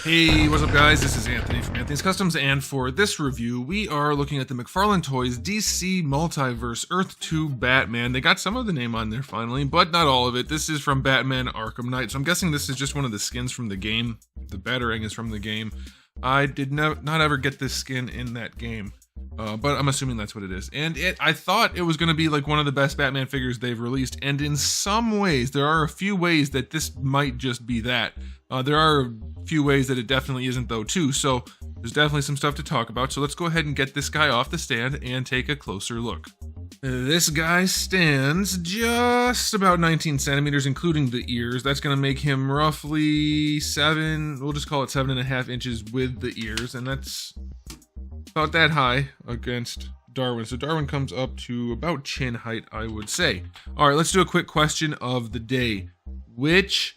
Hey, what's up guys? This is Anthony from Anthony's Customs, and for this review, we are looking at the McFarlane Toys DC Multiverse Earth 2 Batman. They got some of the name on there finally, but not all of it. This is from Batman Arkham Knight, so I'm guessing this is just one of the skins from the game. The Batarang is from the game. I did not ever get this skin in that game, but I'm assuming that's what it is. And I thought it was going to be like one of the best Batman figures they've released, and in some ways, there are a few ways that this might just be that. There are a few ways that it definitely isn't though too, so there's definitely some stuff to talk about. So let's go ahead and get this guy off the stand and take a closer look. This guy stands just about 19 centimeters, including the ears. That's going to make him roughly we'll just call it 7.5 inches with the ears, and that's about that high against Darwin. So Darwin comes up to about chin height, I would say. All right, let's do a quick question of the day. Which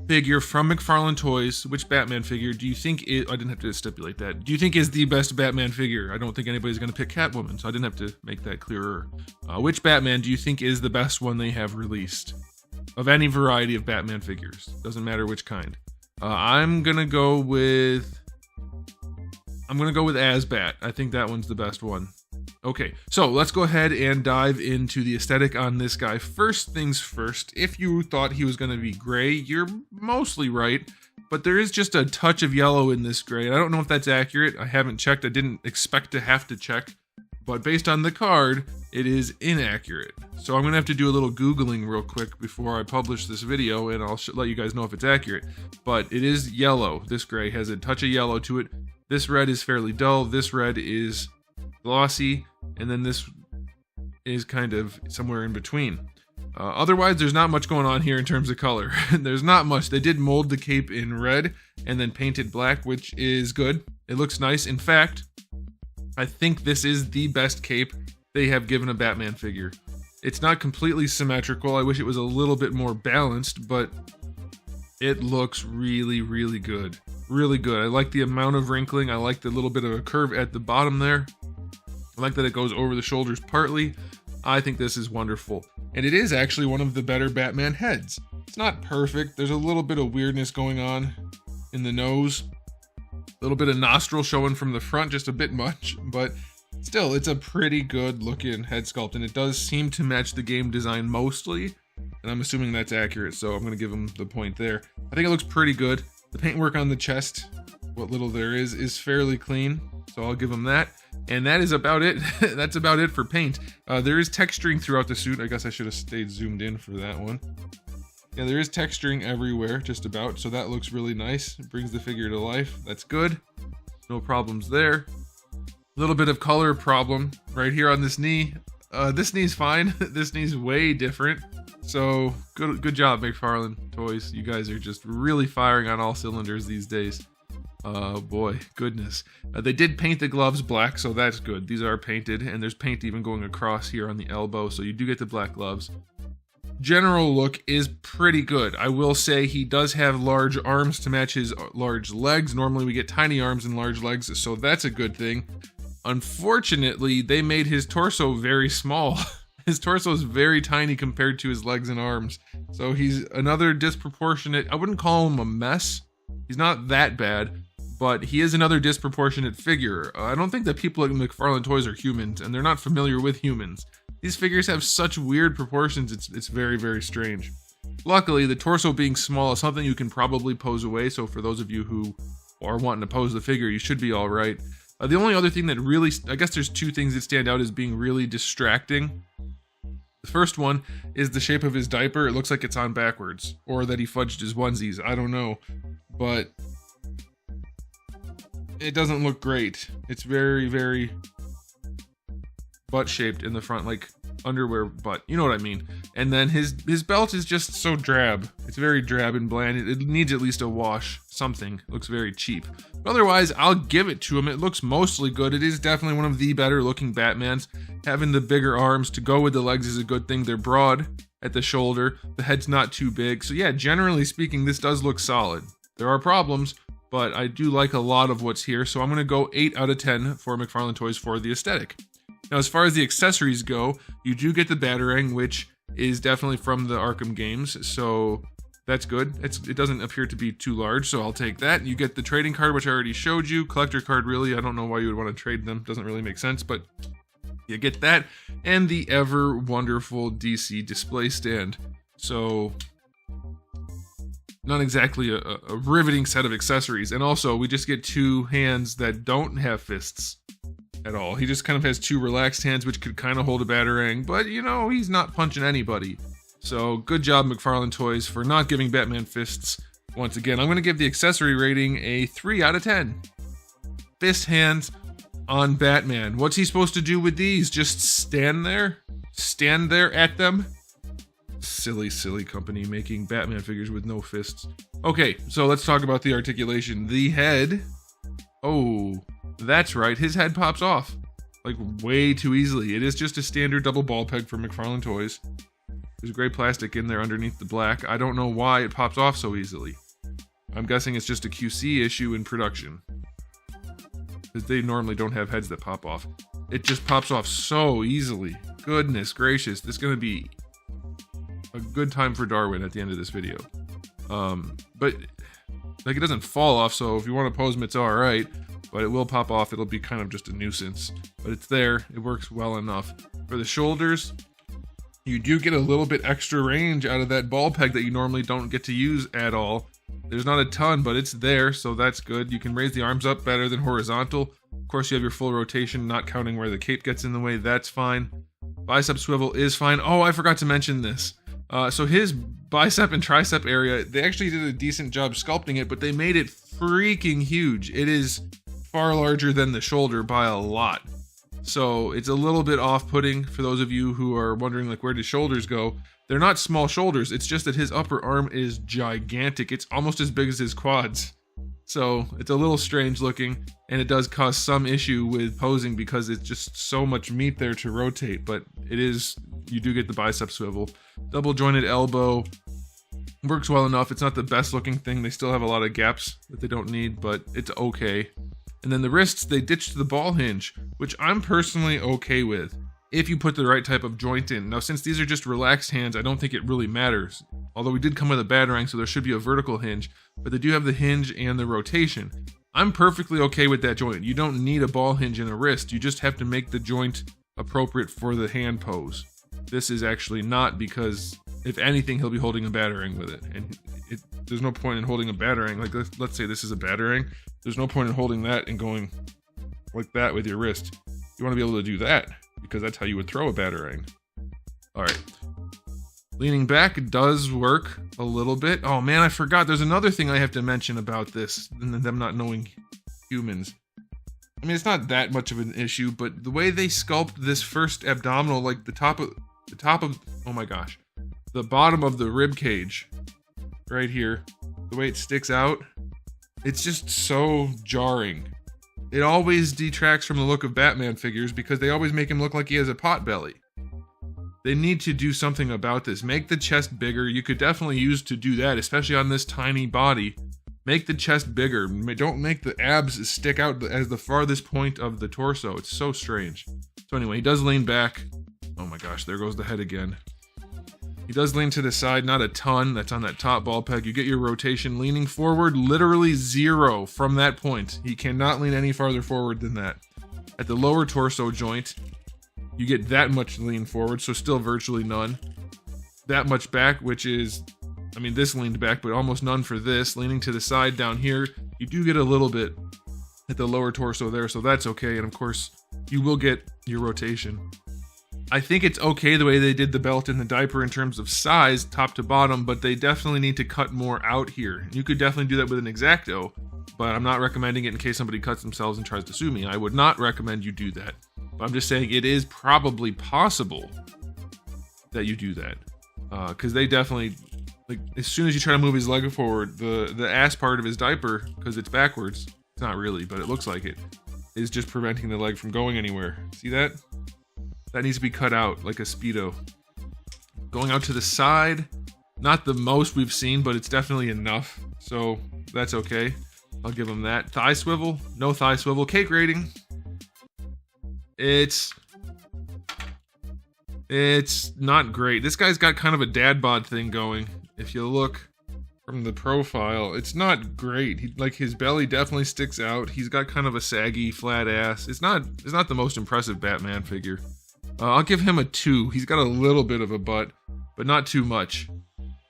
figure from McFarlane Toys, which Batman figure do you think I didn't have to stipulate that. Do you think is the best Batman figure? I don't think anybody's going to pick Catwoman, so I didn't have to make that clearer. Which Batman do you think is the best one they have released? Of any variety of Batman figures. Doesn't matter which kind. I'm going to go with Asbat. I think that one's the best one. Okay, so let's go ahead and dive into the aesthetic on this guy. First things first, if you thought he was going to be gray, you're mostly right, but there is just a touch of yellow in this gray. I don't know if that's accurate. I haven't checked. I didn't expect to have to check, but based on the card, it is inaccurate. So I'm going to have to do a little Googling real quick before I publish this video, and I'll let you guys know if it's accurate. But it is yellow. This gray has a touch of yellow to it. This red is fairly dull. This red is glossy, and then this is kind of somewhere in between. Otherwise, there's not much going on here in terms of color. There's not much. They did mold the cape in red and then paint it black, which is good. It looks nice. In fact, I think this is the best cape they have given a Batman figure. It's not completely symmetrical. I wish it was a little bit more balanced, but it looks really, really good. Really good. I like the amount of wrinkling. I like the little bit of a curve at the bottom there. I like that it goes over the shoulders partly. I think this is wonderful. And it is actually one of the better Batman heads. It's not perfect. There's a little bit of weirdness going on in the nose. A little bit of nostril showing from the front, just a bit much. But still, it's a pretty good looking head sculpt. And it does seem to match the game design mostly. And I'm assuming that's accurate, so I'm going to give him the point there. I think it looks pretty good. The paintwork on the chest, what little there is fairly clean. So I'll give him that. And that is about it. That's about it for paint. There is texturing throughout the suit. I guess I should have stayed zoomed in for that one. Yeah, there is texturing everywhere, just about. So that looks really nice. It brings the figure to life. That's good. No problems there. A little bit of color problem right here on this knee. This knee's fine. This knee's way different. So good job, McFarlane Toys. You guys are just really firing on all cylinders these days. Boy, goodness. They did paint the gloves black, so that's good. These are painted, and there's paint even going across here on the elbow, so you do get the black gloves. General look is pretty good. I will say he does have large arms to match his large legs. Normally we get tiny arms and large legs, so that's a good thing. Unfortunately, they made his torso very small. His torso is very tiny compared to his legs and arms. So he's another disproportionate, I wouldn't call him a mess. He's not that bad, but he is another disproportionate figure. I don't think that people at McFarlane Toys are humans, and they're not familiar with humans. These figures have such weird proportions, it's very, very strange. Luckily, the torso being small is something you can probably pose away, so for those of you who are wanting to pose the figure, you should be alright. The only other thing that really, I guess there's two things that stand out as being really distracting. The first one is the shape of his diaper. It looks like it's on backwards, or that he fudged his onesies. I don't know, but it doesn't look great. It's very, very butt-shaped in the front, like underwear butt. You know what I mean? And then his belt is just so drab. It's very drab and bland. It needs at least a wash. Something. It looks very cheap. But otherwise, I'll give it to him. It looks mostly good. It is definitely one of the better looking Batmans. Having the bigger arms to go with the legs is a good thing. They're broad at the shoulder. The head's not too big. So yeah, generally speaking, this does look solid. There are problems, but I do like a lot of what's here. So I'm going to go 8 out of 10 for McFarlane Toys for the aesthetic. Now, as far as the accessories go, you do get the Batarang, which is definitely from the Arkham games. So That's good. It doesn't appear to be too large, so I'll take that. You get the trading card, which I already showed you. Collector card, really, I don't know why you would want to trade them. Doesn't really make sense, but you get that. And the ever wonderful DC display stand. So, not exactly a riveting set of accessories. And also, we just get 2 hands that don't have fists at all. He just kind of has 2 relaxed hands, which could kind of hold a batarang, but you know, he's not punching anybody. So good job, McFarlane Toys, for not giving Batman fists. Once again, I'm going to give the accessory rating a 3 out of 10. Fist hands on Batman. What's he supposed to do with these? Just stand there? Stand there at them? Silly, silly company making Batman figures with no fists. Okay, so let's talk about the articulation. The head. Oh, that's right. His head pops off. Like, way too easily. It is just a standard double ball peg from McFarlane Toys. There's gray plastic in there underneath the black. I don't know why it pops off so easily. I'm guessing it's just a QC issue in production, because they normally don't have heads that pop off. It just pops off so easily. Goodness gracious, this is going to be a good time for Darwin at the end of this video. But like, it doesn't fall off, so if you want to pose them, it's alright, but it will pop off. It'll be kind of just a nuisance, but it's there. It works well enough. For the shoulders, you do get a little bit extra range out of that ball peg that you normally don't get to use at all. There's not a ton, but it's there, so that's good. You can raise the arms up better than horizontal. Of course, you have your full rotation, not counting where the cape gets in the way. That's fine. Bicep swivel is fine. Oh, I forgot to mention this. So his bicep and tricep area, they actually did a decent job sculpting it, but they made it freaking huge. It is far larger than the shoulder by a lot. So it's a little bit off-putting for those of you who are wondering, like, where do shoulders go? They're not small shoulders. It's just that his upper arm is gigantic. It's almost as big as his quads. So it's a little strange looking, and it does cause some issue with posing because it's just so much meat there to rotate, but it is, you do get the bicep swivel. Double jointed elbow works well enough. It's not the best looking thing. They still have a lot of gaps that they don't need, but it's okay. And then the wrists, they ditched the ball hinge, which I'm personally okay with, if you put the right type of joint in. Now, since these are just relaxed hands, I don't think it really matters. Although we did come with a batarang, so there should be a vertical hinge, but they do have the hinge and the rotation. I'm perfectly okay with that joint. You don't need a ball hinge in a wrist. You just have to make the joint appropriate for the hand pose. This is actually not, because if anything, he'll be holding a batarang with it. And there's no point in holding a batarang. Like, let's say this is a batarang. There's no point in holding that and going like that with your wrist. You want to be able to do that, because that's how you would throw a batarang. All right. Leaning back does work a little bit. Oh man, I forgot. There's another thing I have to mention about this, and them not knowing humans. I mean, it's not that much of an issue, but the way they sculpt this first abdominal, like the top of, oh my gosh, the bottom of the rib cage, right here, the way it sticks out, it's just so jarring. It always detracts from the look of Batman figures because they always make him look like he has a pot belly. They need to do something about this. Make the chest bigger. You could definitely use to do that, especially on this tiny body. Make the chest bigger. Don't make the abs stick out as the farthest point of the torso. It's so strange. So anyway, he does lean back. Oh my gosh, there goes the head again. He does lean to the side, not a ton. That's on that top ball peg. You get your rotation. Leaning forward, literally 0 from that point. He cannot lean any farther forward than that. At the lower torso joint, you get that much lean forward, so still virtually none. That much back, which is, I mean, this leaned back, but almost none for this. Leaning to the side down here, you do get a little bit at the lower torso there, so that's okay. And of course, you will get your rotation. I think it's okay the way they did the belt and the diaper in terms of size, top to bottom, but they definitely need to cut more out here. You could definitely do that with an X-Acto, but I'm not recommending it in case somebody cuts themselves and tries to sue me. I would not recommend you do that. But I'm just saying it is probably possible that you do that. Because they definitely, like, as soon as you try to move his leg forward, the ass part of his diaper, because it's backwards, it's not really, but it looks like it, is just preventing the leg from going anywhere. See that? That needs to be cut out like a Speedo. Going out to the side, not the most we've seen, but it's definitely enough. So that's okay. I'll give him that. Thigh swivel, no thigh swivel. Cake rating. It's not great. This guy's got kind of a dad bod thing going. If you look, from the profile, it's not great. Like his belly definitely sticks out. He's got kind of a saggy, flat ass. It's not the most impressive Batman figure. I'll give him a 2. He's got a little bit of a butt, but not too much.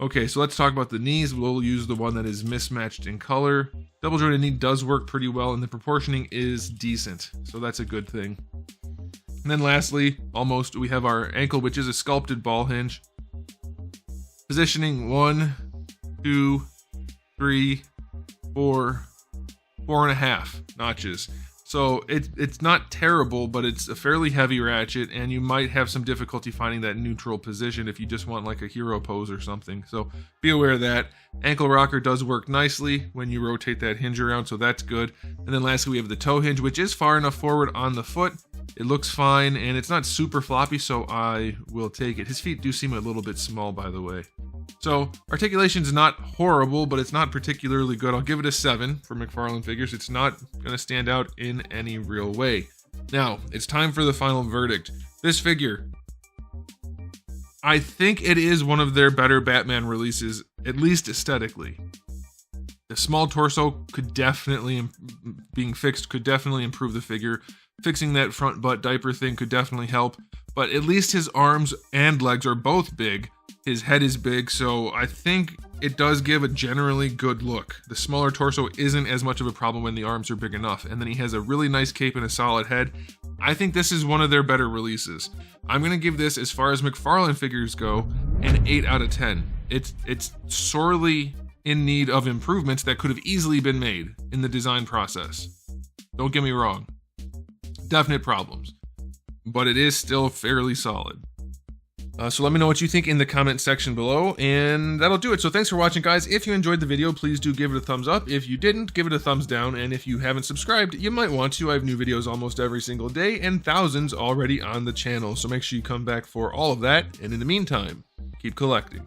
Okay, so let's talk about the knees. We'll use the one that is mismatched in color. Double jointed knee does work pretty well, and the proportioning is decent, so that's a good thing. And then lastly, we have our ankle, which is a sculpted ball hinge. Positioning 1, 2, 3, 4, 4.5 notches. So it's not terrible, but it's a fairly heavy ratchet, and you might have some difficulty finding that neutral position if you just want like a hero pose or something. So be aware of that. Ankle rocker does work nicely when you rotate that hinge around, so that's good. And then lastly, we have the toe hinge, which is far enough forward on the foot. It looks fine, and it's not super floppy, so I will take it. His feet do seem a little bit small, by the way. So articulation's not horrible, but it's not particularly good. I'll give it a 7 for McFarlane figures. It's not going to stand out in any real way. Now, it's time for the final verdict. This figure, I think it is one of their better Batman releases, at least aesthetically. The small torso could definitely, being fixed, could definitely improve the figure. Fixing that front butt diaper thing could definitely help, but at least his arms and legs are both big. His head is big, so I think it does give a generally good look. The smaller torso isn't as much of a problem when the arms are big enough, and then he has a really nice cape and a solid head. I think this is one of their better releases. I'm going to give this, as far as McFarlane figures go, an 8 out of 10. It's sorely in need of improvements that could have easily been made in the design process. Don't get me wrong. Definite problems, but it is still fairly solid. So let me know what you think in the comment section below, and that'll do it. So thanks for watching, guys. If you enjoyed the video, please do give it a thumbs up. If you didn't, give it a thumbs down, and if you haven't subscribed, you might want to. I have new videos almost every single day, and thousands already on the channel, so make sure you come back for all of that, and in the meantime, keep collecting.